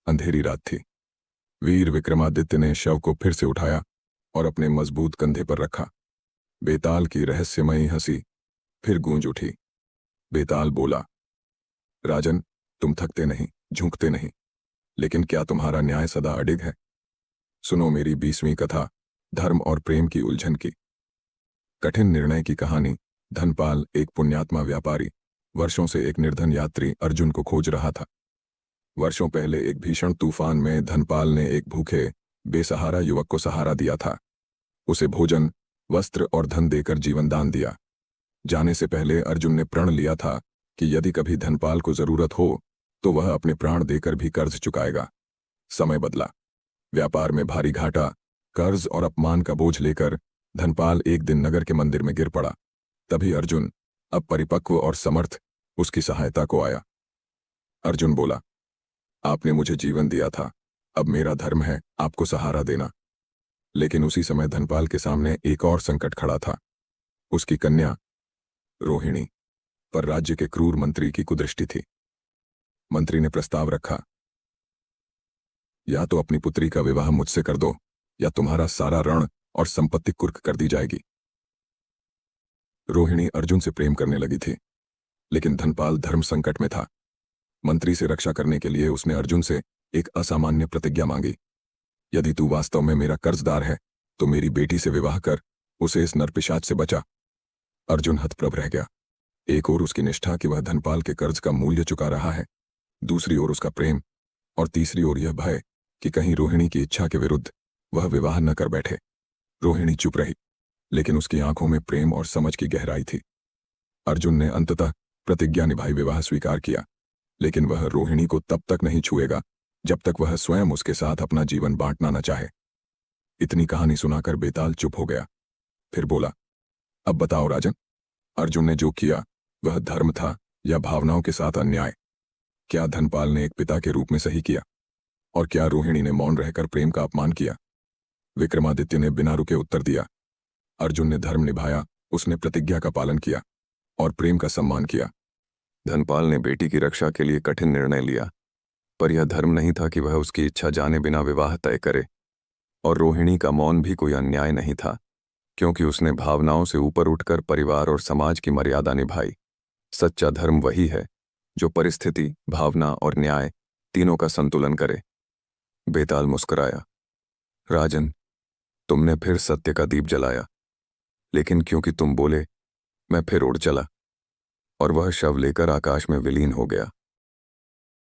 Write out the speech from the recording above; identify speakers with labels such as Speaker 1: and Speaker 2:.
Speaker 1: अंधेरी रात थी। वीर विक्रमादित्य ने शव को फिर से उठाया और अपने मजबूत कंधे पर रखा। बेताल की रहस्यमयी हंसी फिर गूंज उठी। बेताल बोला, राजन, तुम थकते नहीं, झुकते नहीं, लेकिन क्या तुम्हारा न्याय सदा अडिग है? सुनो मेरी 20वीं कथा, धर्म और प्रेम की उलझन की। कठिन निर्णय की कहानी। धनपाल, एक पुण्यात्मा व्यापारी, वर्षों से एक निर्धन यात्री अर्जुन को खोज रहा था। वर्षों पहले एक भीषण तूफान में धनपाल ने एक भूखे बेसहारा युवक को सहारा दिया था। उसे भोजन, वस्त्र और धन देकर जीवन दान दिया। जाने से पहले अर्जुन ने प्रण लिया था कि यदि कभी धनपाल को जरूरत हो तो वह अपने प्राण देकर भी कर्ज चुकाएगा। समय बदला। व्यापार में भारी घाटा, कर्ज और अपमान का बोझ लेकर धनपाल एक दिन नगर के मंदिर में गिर पड़ा। तभी अर्जुन, अब परिपक्व और समर्थ, उसकी सहायता को आया। अर्जुन बोला, आपने मुझे जीवन दिया था, अब मेरा धर्म है आपको सहारा देना। लेकिन उसी समय धनपाल के सामने एक और संकट खड़ा था। उसकी कन्या रोहिणी पर राज्य के क्रूर मंत्री की कुदृष्टि थी। मंत्री ने प्रस्ताव रखा, या तो अपनी पुत्री का विवाह मुझसे कर दो या तुम्हारा सारा ऋण और संपत्ति कुर्क कर दी जाएगी। रोहिणी अर्जुन से प्रेम करने लगी थी, लेकिन धनपाल धर्म संकट में था। मंत्री से रक्षा करने के लिए उसने अर्जुन से एक असामान्य प्रतिज्ञा मांगी। यदि तू वास्तव में मेरा कर्जदार है तो मेरी बेटी से विवाह कर उसे इस नरपिशाच से बचा। अर्जुन हतप्रभ रह गया। एक ओर उसकी निष्ठा कि वह धनपाल के कर्ज का मूल्य चुका रहा है, दूसरी ओर उसका प्रेम, और तीसरी ओर यह भय कि कहीं रोहिणी की इच्छा के विरुद्ध वह विवाह न कर बैठे। रोहिणी चुप रही, लेकिन उसकी आंखों में प्रेम और समझ की गहराई थी। अर्जुन ने अंततः प्रतिज्ञा निभाई, विवाह स्वीकार किया, लेकिन वह रोहिणी को तब तक नहीं छुएगा जब तक वह स्वयं उसके साथ अपना जीवन बांटना न चाहे। इतनी कहानी सुनाकर बेताल चुप हो गया। फिर बोला, अब बताओ राजन, अर्जुन ने जो किया वह धर्म था या भावनाओं के साथ अन्याय? क्या धनपाल ने एक पिता के रूप में सही किया, और क्या रोहिणी ने मौन रहकर प्रेम का अपमान किया? विक्रमादित्य ने बिना रुके उत्तर दिया, अर्जुन ने धर्म निभाया, उसने प्रतिज्ञा का पालन किया और प्रेम का सम्मान किया। धनपाल ने बेटी की रक्षा के लिए कठिन निर्णय लिया, पर यह धर्म नहीं था कि वह उसकी इच्छा जाने बिना विवाह तय करे। और रोहिणी का मौन भी कोई अन्याय नहीं था, क्योंकि उसने भावनाओं से ऊपर उठकर परिवार और समाज की मर्यादा निभाई। सच्चा धर्म वही है जो परिस्थिति, भावना और न्याय तीनों का संतुलन करे। बेताल मुस्कुराया, राजन, तुमने फिर सत्य का दीप जलाया, लेकिन क्योंकि तुम बोले मैं फिर उड़ चला, और वह शव लेकर आकाश में विलीन हो गया।